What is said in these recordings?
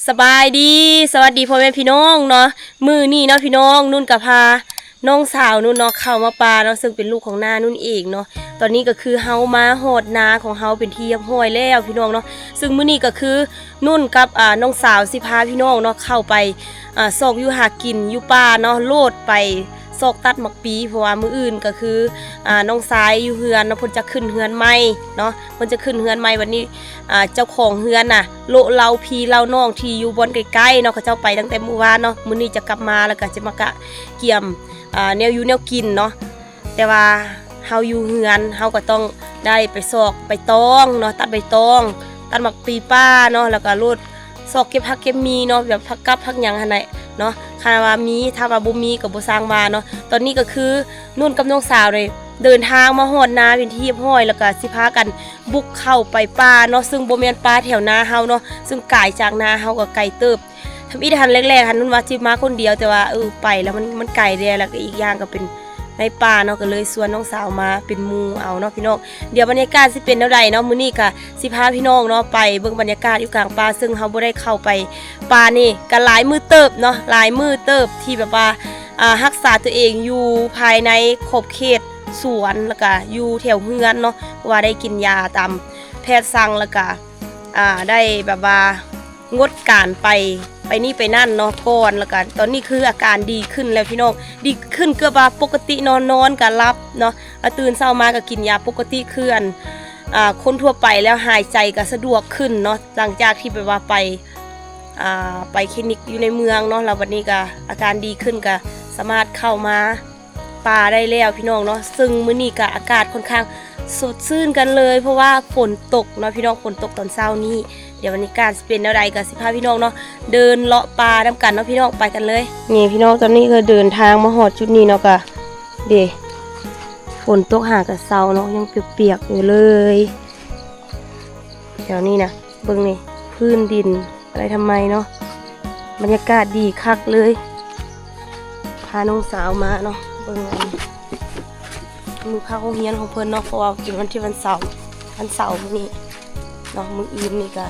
สบายดีสวัสดีพ่อแม่พี่น้องเนาะมื้อนี้เนาะพี่น้องนุ่นกับพาน้องสาวนุ่นเนาะเข้ามาปลาเนาะซึ่งเป็นลูกของนานุ่นเองเนาะตอนนี้ก็คือเฮามาโหดนาของเฮาเป็นที่เรียบร้อยแล้วพี่น้องเนาะซึ่งมื้อนี้ก็คือนุ่นกับน้องสาวสิพาพี่น้องเนาะเข้าไปซอกอยู่หากินอยู่ป่าเนาะโลดไปซอกตัดหมักปีเพราะว่ามื้ออื่นก็คือน้องสายอยู่เฮือนเนาะเพิ่นจะขึ้นเฮือนใหม่เนาะเพิ่นจะขึ้นเฮือนใหม่วันนี้เจ้าของเฮือนน่ะโลเราพี่เราน้องที่อยู่บนใกล้ๆเนาะเขาเจ้าไปตั้งแต่มื้อวานเนาะมื้อนี้จะกลับมาแล้วก็จะมากะเกี่ยมแนวอยู่แนวกินเนาะแต่ว่าเฮาอยู่เฮือนเฮาก็ต้องได้ไปซอกใบตองเนาะตัดใบตองตัดหมักปีป้าเนาะแล้วก็โลดซอกเก็บผักเก็บมีเนาะแบบผักกับผักหยังหั่นแหละเนาะถ้าว่ามีถ้าว่าบ่มีก็บ่สร้างมาเนาะตอนนี้ก็คือนุ่นกับน้องสาวเลยเดินทางมาฮอดนาเป็นที่เรียบร้อยแล้วก็สิพากันบุกเข้าไปป่าเนาะซึ่งบ่แม่นป่าแถวนาเฮาเนาะซึ่งไกลจากนาเฮาก็ไกลเติบทำอีทันแรกๆหันนุ่นว่าสิมาคนเดียวแต่ว่าไปแล้วมันไกลแด้แล้วก็อีกอย่างก็เป็นในป่าเนาะก็เลยชวนน้องสาวมาเป็นหมู่เอาเนาะพี่น้องเดี๋ยวบรรยากาศสิเป็นแนวใดเนาะมื้อนี้ก็สิพาพี่น้องเนาะไปเบิ่งบรรยากาศอยู่กลางป่าซึ่งเฮาบ่ได้เข้าไปป่านี่ก็หลายมื้อเติบเนาะหลายมื้อเติบที่แบบว่ารักษาตัวเองอยู่ภายในขอบเขตสวนแล้วก็อยู่แถวเฮือนเนาะเพราะว่าได้กินยาตามแพทย์สั่งแล้วก็ได้แบบว่างดการไปนี่ไปนั่นเนาะก่อนแล้วกันตอนนี้คืออาการดีขึ้นแล้วพี่น้องดีขึ้นเกือบว่าปกตินอนก็รับเนาะตื่นเช้ามาก็กินยาปกติคือคนทั่วไปแล้วหายใจก็สะดวกขึ้นเนาะหลังจากที่ไปว่าไปคลินิกอยู่ในเมืองเนาะแล้ววันนี้ก็อาการดีขึ้นก็สามารถเข้ามาป่าได้แล้วพี่น้องเนาะซึ่งมื้อนี้ก็อากาศค่อนข้างสดชื่นกันเลยเพราะว่าฝนตกเนาะพี่น้องฝนตกตอนเช้านี้เดี๋ยววันนี้การเป็นแนวใดกับสิพาพี่น้องเนาะเดินเลาะป่าน้ำกันเนาะพี่น้องไปกันเลยนี่พี่น้องตอนนี้ก็เดินทางมาหอดจุดนี้เนาะก็เดี๋ยวฝนตกหากระเซาเนาะยังเปียกๆอยู่เลยแถวนี้นะเบิ่งนี่พื้นดินอะไรทำไมเนาะบรรยากาศดีคักเลยพาน้องสาวมาเนาะเบิ่งมือพาเขาเฮียนของเพิ่นเนาะเพราะว่าเป็นวันที่วันเสาร์นี่เนาะมื้ออื่นนี่ก็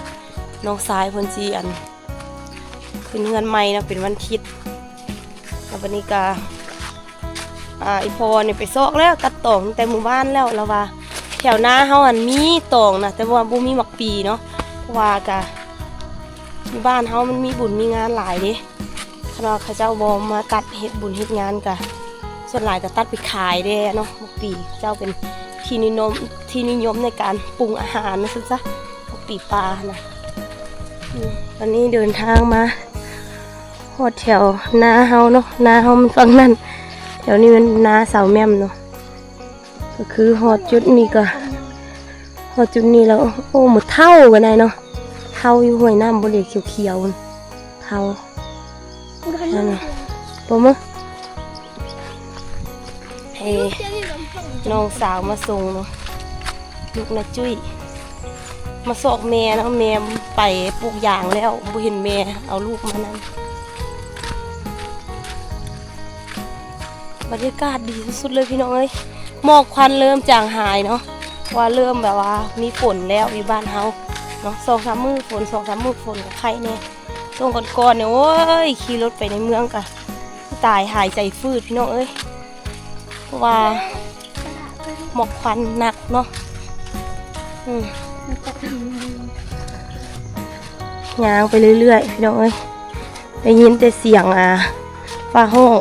น้องสายเพิ่นสิขึ้นเฮือนใหม่นะเป็นวันอาทิตย์แล้ววันนี้ก็อีพอนี่ไปซอกแล้วตัดตองแต่หมู่บ้านแล้วว่าแถวหน้าเฮามีตองนะแต่ว่าบ่มีหมักปีเนาะเพราะว่าก็หมู่บ้านเฮามันมีบุญมีงานหลายเด้คณะเขาเจ้าบ่มาตัดเฮ็ดบุญเฮ็ดงานก็ส่วนหลายก็ตัดไปขายเด้เนาะหมักปีเจ้าเป็นที่นิยมในการปรุงอาหารนะซะปีปลานะตอนนี้เดินทางมาหอดแถวนาเฮาเนาะนาเฮามันฝั่งนั้นแถวนี้มันนาเสาแม่มเนาะก็คือหอดจุดนี้ก็หอดจุดนี้แล้วโอ้หมดเท่ากันได้เนาะเท่าอยู่ห้วยน้ำบริเวณเขียวๆเท่านั่นนะปมให้น้องสาวมาส่งเนาะลูกนะจุ้ยมาสอกแม่นะแม่ไปปลูกยางแล้วบ่เห็นแม่เอาลูกมานั่นบรรยากาศดีสุดๆเลยพี่น้องเอ้ยหมอกควันเริ่มจางหายเนาะว่าเริ่มแบบว่ามีฝนแล้วอยู่บ้านเฮาเนาะ2-3 มื้อฝน2-3 มื้อฝนกับใครเนี่ยช่วงก่อนๆเนี่ยโอ้ยขี่รถไปในเมืองกะตายหายใจฟืดพี่น้องเอ้ยเพราะว่าหมอกควันหนักเนาะยางไปเรื่อยๆพี่น้องเอ้ยได้ยินแต่เสียงฟ้าห้อง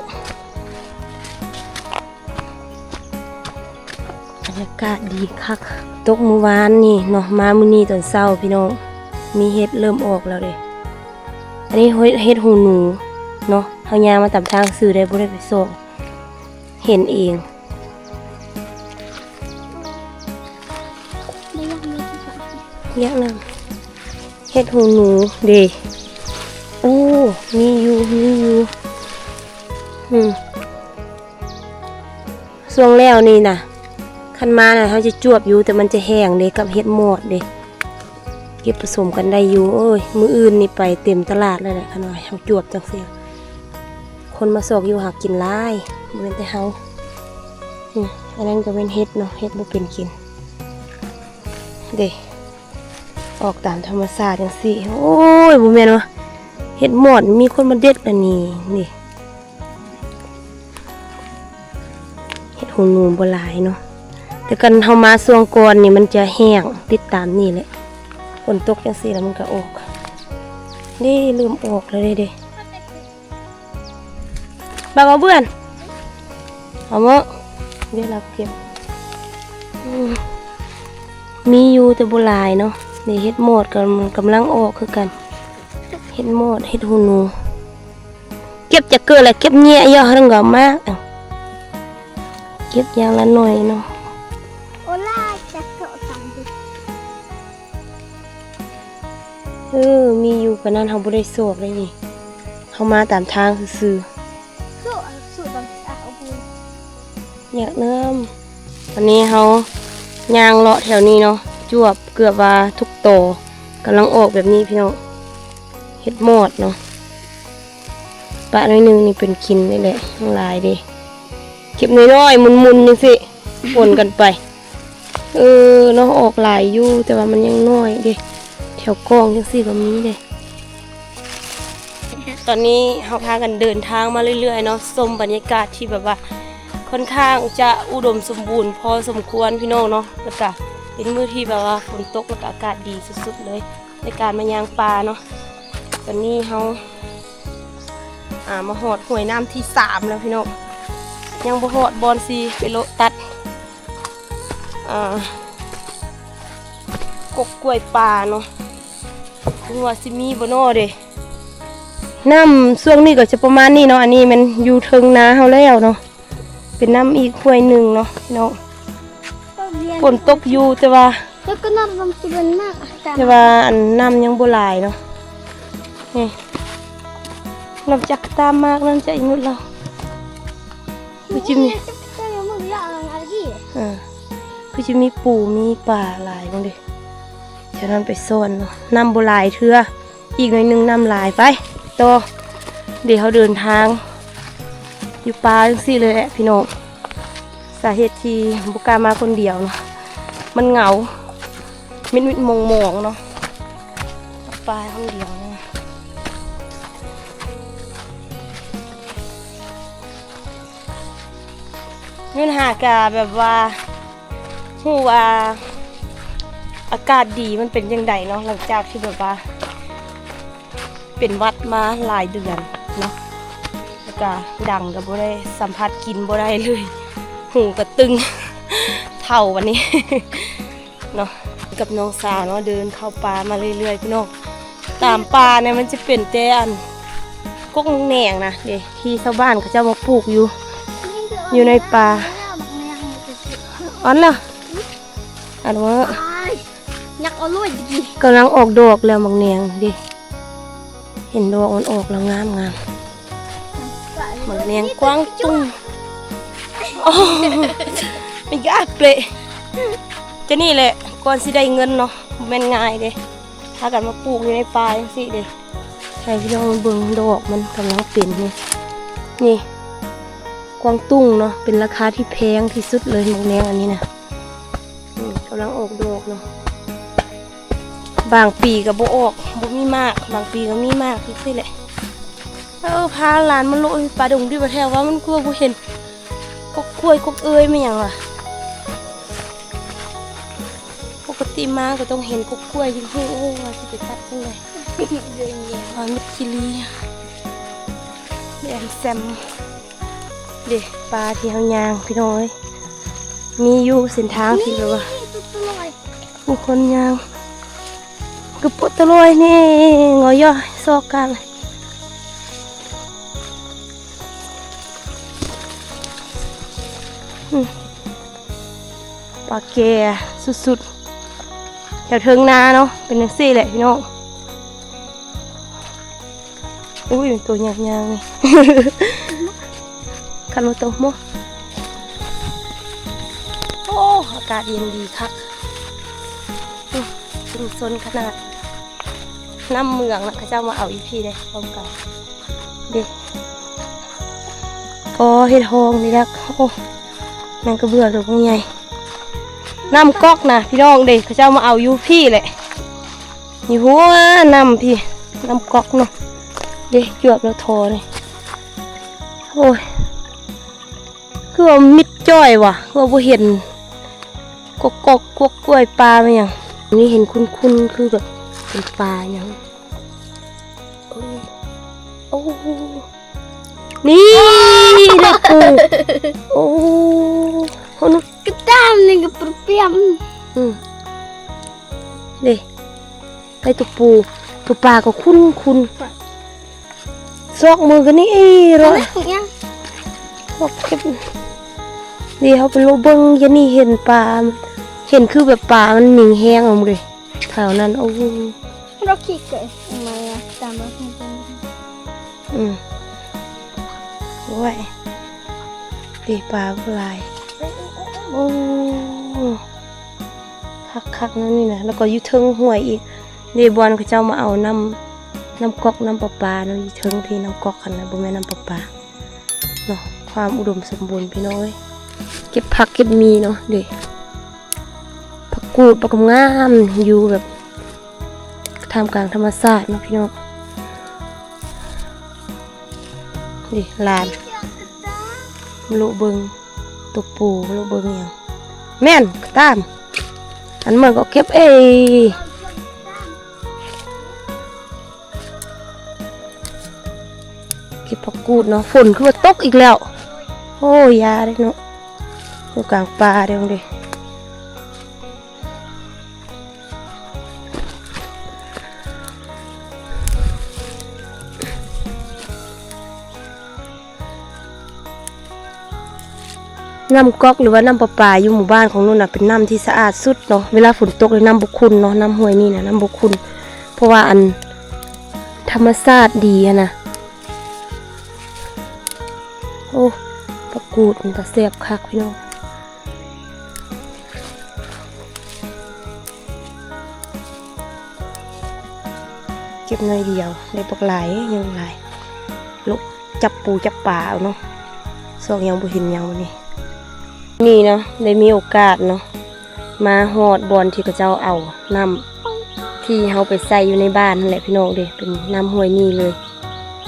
บรรยากาศดีคักตกมื้อวานนี่เนาะมามื้อนี้ตอนเช้าพี่น้องมีเห็ดเริ่มออกแล้วเด้อันนี้เห็ดหูหนูเนาะเฮายางมาตามทางซื้อได้บ่ได้ไปส่งเห็นเองเยอะเลยเห็ดหูหนูเด้โอ้มีอยู่ช่วงแล้วนี่นะคันมาน่ะเขาจะจวบอยู่แต่มันจะแห้งเด้กับเห็ดหมดเด้เก็บผสมกันได้อยู่โอ้ยมื้ออื่นนี่ไปเต็มตลาดเลยแหละคันว่าเขาจวบจังซี่คนมาสอกอยู่หากินหลายบ่แม่นแต่เฮาอันนั้นก็เป็นเห็ดเนาะเห็ดบ่เป็นกินเด้ออกตามธรรมชาติจังซี่โอ้ยบ่แม่นว่า เห็ดหมอนมีคนมาเด็ดอันนี้นี่เห็ดหูหนูโบหลายเนาะแต่กันเฮามาช่วงก่อนนี่มันจะแห้งติดตามนี่แหละฝนตกจังซี่แล้วมันก็ออกนี่ลืมออกเลยเด้บ่าวเบื่อนเอามาเดี๋ยวเราเก็บมีอยู่แต่โบหลายเนาะนี่เห็ดหมดกำลังออกคือกันเห็ดหมดเห็ดหูหนูเก็บจะเกิดอะไรเก็บเงี้ยย่อทั้งก็มากเก็บอย่างละหน่อยเนาะโอล่าจะเกาะสังดิมีอยู่กันนั้นเขาบ่ได้โศกเลยนี่เขามาตามทางซื่อสู้บังอาเอาบุญอยากเริ่มวันนี้เขาย่างเลาะแถวนี้เนาะจวบเกือบว่าทุกโตกำลังออกแบบนี้พี่น้องเห็ดหมดเนาะปะน้อยนึงนี่เป็นกินนี่แหละทั้งหลายเด้เก็บน้อยๆมุนๆนี่สิปนกันไปเนาะออกหลายอยู่แต่ว่ามันยังน้อยเด้แถวกองจังซี่ก็มีเด้ตอนนี้เราพากันเดินทางมาเรื่อยๆเนาะชมบรรยากาศที่แบบว่าค่อนข้างจะอุดมสมบูรณ์พอสมควรพี่น้องเนาะแล้วก็เป็นมื้อที่แบบว่าฝนตกแล้วก็อากาศดีสุดๆเลยในการมาย่างปลาเนาะตอนนี้เรามาหอดห้วยน้ำที่3แล้วพี่น้องยังบ่หอดบอนซีไปโลตัดกกกล้วยปลาเนาะคุณว่าสิมีบ่น้อเด้น้ำช่วงนี้ก็จะประมาณนี้เนาะอันนี้มันอยู่เทิงนาเฮาแล้วเนาะเป็นน้ำอีกห้วยหนึ่งเนาะพี่น้องฝนตกอยู่แต่ว่าแล้วก็น้ำมันจะเป็นมากอันน้ำยังบ่หลายเนาะนี่เราจักตามมากนั่นจะอีกนิดเราคือจะมีคือจะมีปูมีป่าหลายบ้างดิฉะนั้นไปโซนเนาะน้ำบ่หลายเทื่ออีกหน่อยนึงน้ำหลายไปต่อเดี๋ยวเขาเดินทางอยู่ป่าจังซี่เลยแหละพี่น้องสาเหตุที่บุกล้ามาคนเดียวเนาะมันเหงามิดมองเนาะป่าคนเดียวนะเงินหากาแบบว่าหูว่าอากาศดีมันเป็นยังไงเนาะหลังจากที่แบบว่าเป็นวัดมาหลายเดือนเนาะแล้วก็ดังกับบ่ได้สัมผัสกินบ่ได้เลยหูกระตึงเท่าวันนี้เนาะกับน้องสาวเนาะเดินเข้าป่ามาเรื่อยๆพี่น้องตามป่าเนี่ยมันจะเป็นแต่อันกกแหนงนะเด็กที่ชาวบ้านเขาจะมาปลูกอยู่ในป่าอันน่ะอันว่าอยากเอาลุยดิกำลังออกดอกแล้วมังแหนงดิเห็นดอกมันออกแล้วงามมังแหนงกว้างจุ้งไม่ยากเลยจะนี่แหละก่อนสิได้เงินเนาะเป็นง่ายเลยถ้ากันมาปลูกอยู่ในป่าอย่างสิเด้ใช่พี่น้องมันเบิ่งดอกมันกำลังเป็นนี่กวางตุ้งเนาะเป็นราคาที่แพงที่สุดเลยมังแหนงอันนี้นะกำลังออกดอกเนาะบางปีก็บ่ออกบ่มีมากบางปีก็มีมากที่แหละพาหลานมันโลปลาดงดิบแถวว่ามันกลัวบ่เห็นกกกล้วยกกเอ้ยไม่หยังล่ะปกติมาก็ต้องเห็นกกกล้วยจริงๆว่าสิไปตัดจังได๋มิดคิรีแอมแซมเด้ปลาที่เฮาย่างพี่น้อยมีอยู่เส้นทางที่แบบว่ามีคนย่างกระปุกตะลอยนี่งอย่อซอกกันปลาแก่สุดๆแถวเทิงนาเนาะเป็นนักซี่แหละพี่น้องอุ้ยตัวยางๆนี่ คันมาตรงมั้งโอ้อากาศเย็นดีครับชุมชนขนาดน้ำเมืองนะเขาเจ้ามาเอาอีพีเลยพร้อมกันเด็กก็เห็ดหงนี่แหละโอ้แมงกระเบื้องตัวพวกใหญ่น้ำก๊อกนะพี่น้องเด็กเขาเจ้ามาเอายูพี่เลยนี่หัวน้ำพี่น้ำก๊อกเนาะ เด้จวบแล้วทอเลยโอ้ยคือว่ามิดจ้อยว่ะว่าบ่เห็นกกกกล้วยปลามาอย่างนี่เห็นคุ้นคือแบบเป็นปลาอย่างโอ้นี่ได้ปูโอ้โหนุ กระตามนี่ก็เปรี้ยม เด้ได้ตัวปูตัวปลาก็คุ้นซอกมือกันนี่รอ เนี่ย บอกเก็บนี่เขาเป็นโลเบิ้งยันนี่เห็นปลาเห็นคือแบบปลามันหนิงแห้งออกมาเลยแถวนั้นโอ้ เราขี้เกยมาตามเราเป็น โอ้ยตีปลาลายโอ้คักนั่นนี่นะแล้วก็อยู่เทิงห้วยอีกเดบอนเขาเจ้ามาเอาน้ำก๊อกน้ำประปาเนาะอยู่เทิงพี่น้ำก๊อกกันนะบ่แม่นน้ำประปาเนาะความอุดมสมบูรณ์พี่น้อยเก็บผักเก็บมีเนาะเด็ผักกูดผักงามอยู่แบบท่ามกลางธรรมชาติเนาะพี่น้องดิลานโลเบิงตัวปูโลเบิงอย่างแม่นตามอันมันก็เก็บเก็บผักกูดเนาะฝนคือว่าตกอีกแล้วโอ้ยาเลยเนาะอยู่กลางป่าเดี๋ยวดิน้ำก๊อกหรือว่าน้ำประปาอยู่หมู่บ้านของนุ่นน่ะเป็นน้ำที่สะอาดสุดเนาะเวลาฝนตกเลยน้ำบุคุณเนาะน้ำห้วยนี่นะน้ำบุคุณเพราะว่าอันธรรมชาติดีอะนะโอ้ปลากูดมันตะเสียบคักพี่น้องเก็บหน่อยเดียวได้ปลาไหลยังไหลลุกจับปูจับปลาเอาเนาะสองยังบ่เห็นยังวันนี้นี่เนาะได้มีโอกาสเนาะมาหอดบอลที่เขาเจ้าเอาน้ำที่เขาไปใส่อยู่ในบ้านนั่นแหละพี่น้องเด้เป็นน้ำห้วยนี่เลย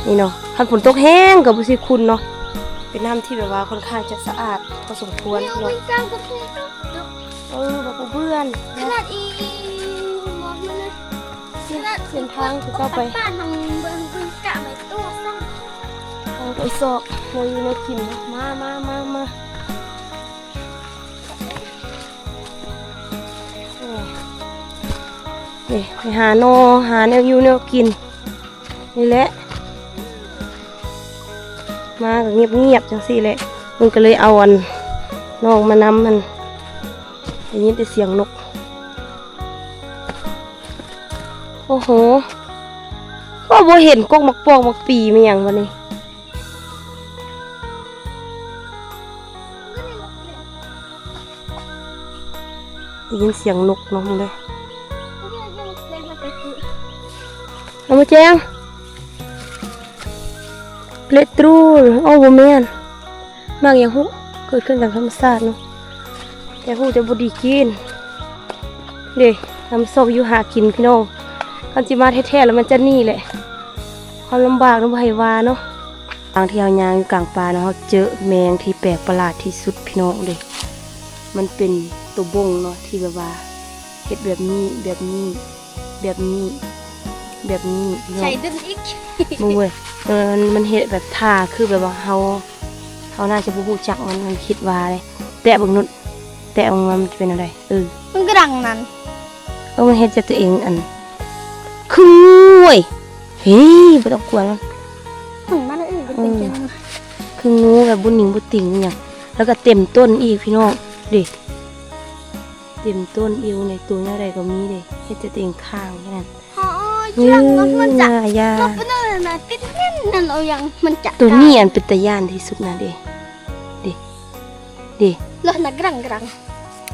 นี่เนาะคันฝนตกแห้งกับบุษีคุณเนาะเป็นน้ำที่แบบว่าค่อนข้างจะสะอาดพอสมควร เนี่ย เนาะ มันกลางกับเพลง แบบเพื่อน ขนาดอีมองมันเลยขนาด เส้นทางที่เข้าไป บ้านทางเบิ้งกะไม่ตัวซ้ำ ทางไปซอกห้วยในกินเนาะมานี่ไปหาโนหาแนวอยู่แนวกินนี่แหละมาก็เงียบจังสิแหละมันก็เลยเอาอันน้องมานำมันได้ยินแต่เสียงนกโอ้โหว่าบ่เห็นกกมักปอกมักปีมันอย่างวันนี้ได้ยินเสียงนกน้องเลยเอามาแจ้งเลตรูเอาบ่แม่นมากอย่างหูเกิดขึ้นตามธรรมชาติเนาะแต่หูจะบ่ดีกินเด้น้ำส้มอยู่หากินพี่น้องคันสิมาแท้ๆแล้วมันจะนี่แหละความลำบากน้ำไผว่าเนาะทางที่เฮายางอยู่กลางป่าเนาะเจอแมงที่แปลกประหลาดที่สุดพี่น้องเด้มันเป็นตัวบงเนาะที่แบบว่าเฮ็ดแบบนี้ใส่ดึงอีก มึงเว้ยมันเห็ดแบบท่าคือแบบว่าเขาน่าจะบูจักมันคิดว่าเลยแตะบางนุดแตะมันจะเป็นอะไรมันกระดังนั้น มันเห็ดจากตัวเองอันคือเว้ยเฮ้ยไม่ต้องกลัวมัน อื่นเป็นเจ้า คืองูแบบบุญหนิงบุญติ่งอย่างแล้วก็เต็มต้นอีกพี่น้องดิเต็มต้นอิวในตัวอะไรก็มีเลยเห็ดจากตัวเองข้างแค่นั้นมันจะ ยา เราเป็นอะไรนะติดแน่นนั่นเรายังมันจะ ตัวนี้อันเป็นตะย่านที่สุดนะเด็เราหนักกระดัง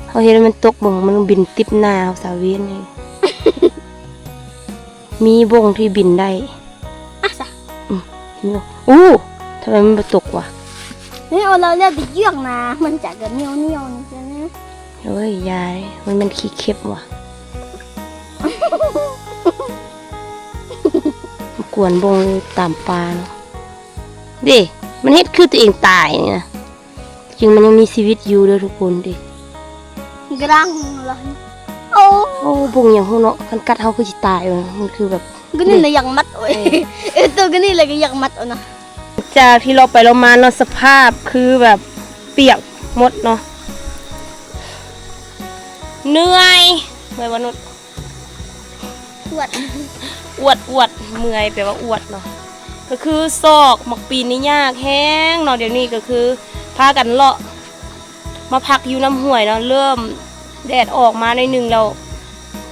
เขาเห็นมันตกบ่งมันบินติดหน้าสาวเวียนนี่ มีบ่งที่บินได้ อ่ะจ้ะ อู้ทำไมมันมาตกวะ นี่เราเรียกดิเยื่องนะมันจะเกิดเหนียวนี่ใช่ไหม เฮ้ยยายมันขี้เข็บวะ กวนบงตามปลาเนาะเด้มันเฮ็ดคือตัวเองตายนี่นะจริงมันยังมีชีวิตอยู่เด้อทุกคนเด้ กลางเลยโอ้ โอ้บงอย่างฮู้เนาะคันกัดเฮาคือสิตายเว้ยมันคือแบบ ก็นี่เลยยังมัดโอ้ยตัวก็นี่เลยก็ยังมัดโอ้นะ จากที่เราไปเรามาเนาะสภาพคือแบบเปียกหมดเนาะเหนื่อยเมื่อยวันนุษ ปวด อวดเมื่อยแปลว่าอวดเนาะก็คือซอกหมักปีนนี่ยากแห้งเนาะเดี๋ยวนี้ก็คือพากันเลาะมาพักอยู่น้ำห้วยเนาะเริ่มแดดออกมาในอยหนึงเรา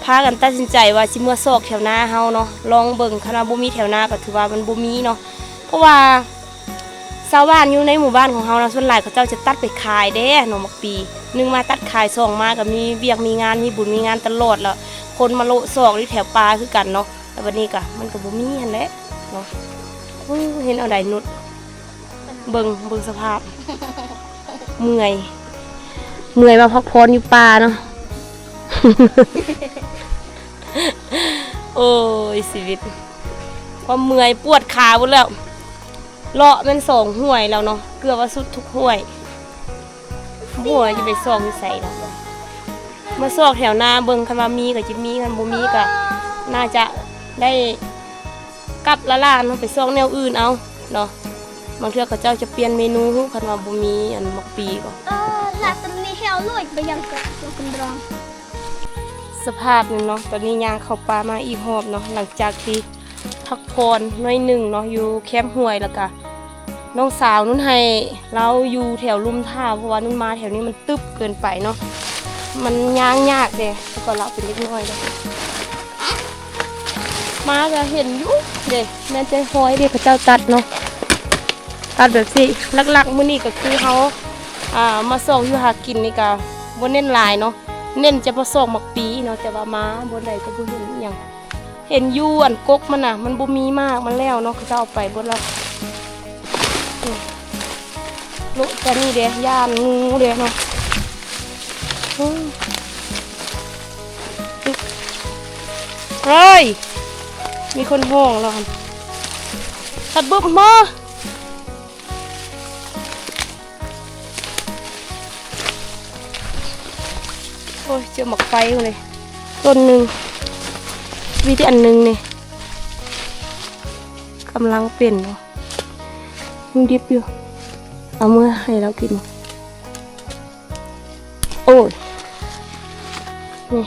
พากันตัดสินใจว่าสิเมื่อซอกแถวหน้าเฮาเนาะลองเบิ่งคณะบ่มีแถวหน้าก็ถือว่ามันบ่มีเนาะเพราะว่าชาวบ้านอยู่ในหมู่บ้านของเฮานะส่วนหลายเขาเจ้าจะตัดไปขายเด้เนาะหมักปีหนึงมาตัดขาย2มาก็มีเวียกมีงานมีบุญมีงานตลอดแล้วคนมาโละซอกที่แถวป่าคือกันเนาะแต่วันนี้ก็มันก็บ่มีหั่นแหละเนาะเห็นเอาใดนุดเบิ่งสภาพ เมื่อยมาพักผ่อนอยู่ป่าเนาะ โอ้ยชีวิตความเมื่อยปวดขาหมดแล้วเลาะมัน2ห้วยแล้วเนาะเกือบว่าสุดทุกห้วยห้วยจะไปซอกอยู่ใส่แล้วมาซอกแถวหน้าเบิ่งคันว่ามีก็จะมีคันบ่มีก็น่าจะได้กลับละล่าเนาะไปซอกแนวอื่นเอาเนาะบางเทื่อเขาเจ้าจะเปลี่ยนเมนูคันว่าบ่มีอันมักปีก็ หลักตรงนี้ให้เอาลุยไปยังตัวคุณรอง สภาพนี่เนาะตอนนี้ย่างเข้าป่ามาอีกรอบเนาะหลังจากที่พักผ่อนหน่อยหนึ่งเนาะอยู่แคมป์ห้วยแล้วก็น้องสาวนุ่นให้เราอยู่แถวลุ่มท่าเพราะว่านุ่นมาแถวนี้มันตึบเกินไปเนาะมันย่างยากเด้แล้วก็เราเป็นเล็กน้อยเลยมาก็เห็นอยู่เด้แม่นใจห้อยเด้เขาเจ้าตัดเนาะตัดแบบสิหลักๆมื้อนี้ก็คือเขามาส่งอยู่หากินนี่ก็บ่เน้นหลายเนาะเน้นจะผสมหมักปีเนาะแต่ว่ามาบนใดก็บ่เห็นอหยังเห็นอยู่อันกกมันน่ะมันบ่มีมากมันแล้วเนาะเขาจะเอาไปเบิดแล้วลูกแต่นี่เด้ย่านงูเด้เนาะเฮ้ยมีคนห้องแล้วตัดบึ้มมาโอ้ยเจอหมักไฟเลยต้นหนึ่งวิธีอันหนึ่งเนี่ยกำลังเป็นเนาะยังดิบอยู่เอาเมื่อให้เรากินโอ้ยนี่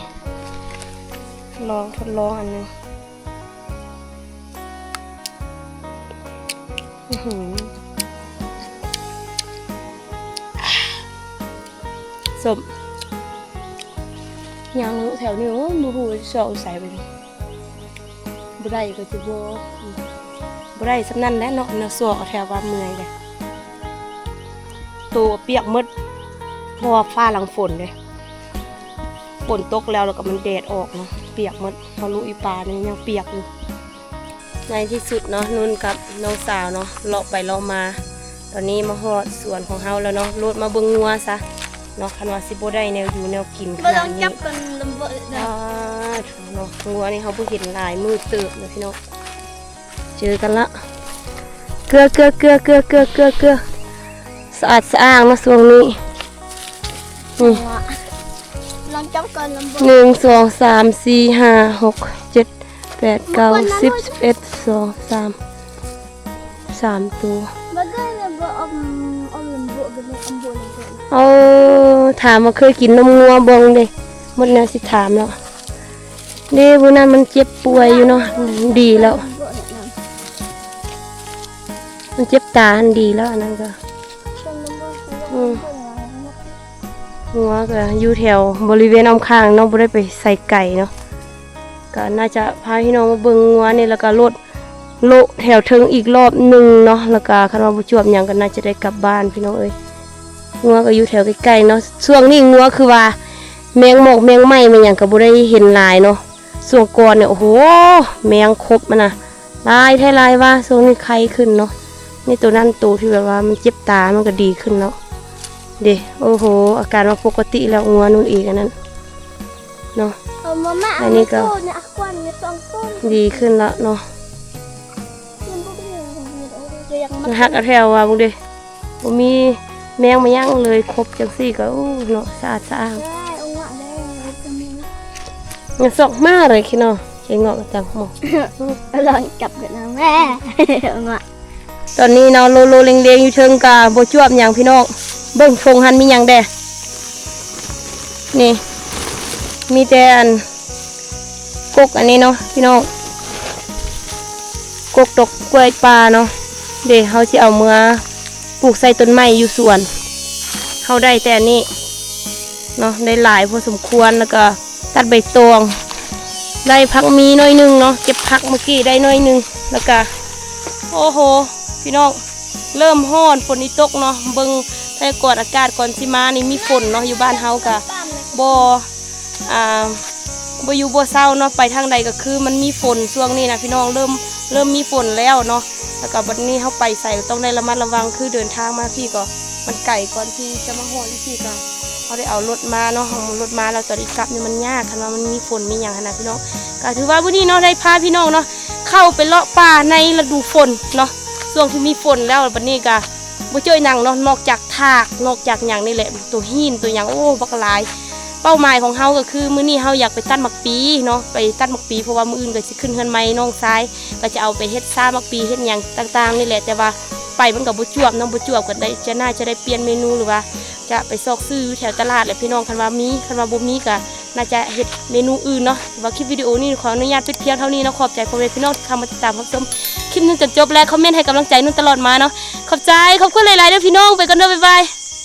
ทดลองอันหนึงสมยางแถวนี้โอ้ดูเสาใส่ไปเลยบ่ได้ก็จะบ่ได้สำนั่นแหละเนาะเนื้อสวกแถวว่าเมื่อยเลยตัวเปียกหมดเพราะว่าฟ้าหลังฝนเลยฝนตกแล้วก็มันแดดออกเนาะเปียกหมดเขาลูกอีปลาเนี่ยยังเปียกอยู่ในที่สุดเนาะนุ่นกับน้องสาวเนาะเลาะไปเลาะมาตอนนี้มาฮอดสวนของเฮาแล้วเนาะรถมาเบิ่งงัวซะเนาะคันว่าสิบ่ได้แนวอยู่แนวกินข มาล นา อ ด ง นี้ จับกันลำบากนะ เนาะงัวนี่เขาบ่เห็นหลายมือเติบเลยพี่น้องเจอกันละเกลือสะอาดสะอ้างเนาะช่วงนี้ลองจับกันลำบาก 1 2 3 4 5 6 7 8 9 10 11 12 3 ตัว มาได้เลยบ่อมลำบากกันเลยลำบาก เอาถามว่าเคยกินนมงัวบงเด้หมดแนวสิถามแล้วเด้บุนั้นมันเจ็บป่วยอยู่เนาะดีแล้ว มันเจ็บตาอันดีแล้วอันนั้นก็งัวก็อยู่แถวบริเวณอ้อมข้างเนาะบ่ได้ไปใส่ไก่เนาะก็น่าจะพาพี่น้องมาเบิ่งงัวนี่แล้วก็รถโลแถวเทิงอีกรอบหนึงเนาะแล้วก็คันว่าบ่จวบหยังก็น่าจะได้กลับบ้านพี่น้องเอ้ยงัวก็อยู่แถวใกล้ๆเนาะช่วงนี้งัวคือว่าแมงหมอกแมงไหม้มันหยังก็บ่ได้เห็นหลายเนาะช่วงก่อนเนี่ยโอ้โหแมงครบมันน่ะลายแท้ลายว่าช่วงนี้ไข้ขึ้นเนาะนี่ตัวนั้นตัวที่แบบว่ามันเจ็บตามันก็ดีขึ้นแล้วเด้โอ้โหอาการว่าปกติแล้วงัวนู่นอีกอันนั้นเนาะ อันนี้ก็เนี่ยควันเนี่ย2 ต้น ดีขึ้นแล้วเนาะ ก็ยังมา หักเอาแถวว่าบุงเด้บ่มีแมงมาย่างเลยครบจังซี่ก็โอ้เนาะสะอาดสะอ้าง ได้เอางะได้จะมี มันสอกมากเลยคิดเนาะเก่งเงาะจังหมอ ลองจับกันนะแม่เอางะ ตอนนี้เนาะโลโลเล็งๆอยู่เทิงกาบ่จวบหยังพี่น้องเบิ่งทงหันมีหยังแด่นี่มีแต่อันกกอันนี้เนาะพี่น้องกกดอกกล้วยปลาเนาะเดี๋ยวเขาสิเอาเมื่อปลูกใส่ต้นไม้อยู่สวนเขาได้แต่อันนี้เนาะได้หลายพอสมควรแล้วก็ตัดใบตองได้พักมีน้อยหนึงเนาะเก็บพักเมื่อกี้ได้น้อยหนึงแล้วก็โอ้โหพี่น้องเริ่มฮ้อนฝนนี่ตกเนาะเบิ่งแต่ก่อนอากาศก่อนสิมานี่มีฝนเนาะอยู่บ้านเฮากะบ่บ่อยู่บ่เศร้าเนาะไปทางใดก็คือมันมีฝนช่วงนี้นะพี่น้องเริ่มมีฝนแล้วเนาะแล้วก็บัดนี้เฮาไปใส่ต้องได้ระมัดระวังคือเดินทางมาพี่ก็มันไกลก่อนที่จะมาฮอดพี่ก็เขาได้เอารถมาเนาะเอารถมาแล้วตอนอีกกลับนี่มันยากคันว่ามันมีฝนมีหยังขนาดพี่น้องก็ถือว่าวันนี้เนาะได้พาพี่น้องเนาะเข้าไปเลาะป่าในฤดูฝนเนาะช่วงที่มีฝนแล้วบัดนี้ก็บ่เจอหยังเนาะนอกจากทากนอกจากหยังนี่แหละตัวหินตัวหยังโอ้บักหลาย เป้าหมายของเฮาก็คือมื้อนี้เฮาอยากไปตัดหมักปีเนาะไปตัดหมักปีเพราะว่ามื้ออื่นก็สิขึ้นเฮือนใหม่น้องซ้ายก็จะเอาไปเฮ็ดซ่าหมักปีเฮ็ดหยังต่างๆนี่แหละแต่ว่าไปมันก็บ่จวบน้องบ่จวบก็ได้น่าจะได้เปลี่ยนเมนูหรือว่าจะไปซอกซื้อแถวตลาดแหละพี่น้องคันว่ามีคันว่าบ่มีก็น่าจะเฮ็ดเมนูอื่นเนาะว่าคลิปวิดีโอนี้ขออนุญาตปิดเพียงเท่านี้เนาะขอบใจพ่อแม่พี่น้องที่เข้ามาติดตามรับชมคลิปนี้จนจบและคอมเมนต์ให้กำลังใจนุ่นตลอดมาเนาะขอบคุณหลายๆเด้อพี่น้องไปกันเด้อบ๊ายบาย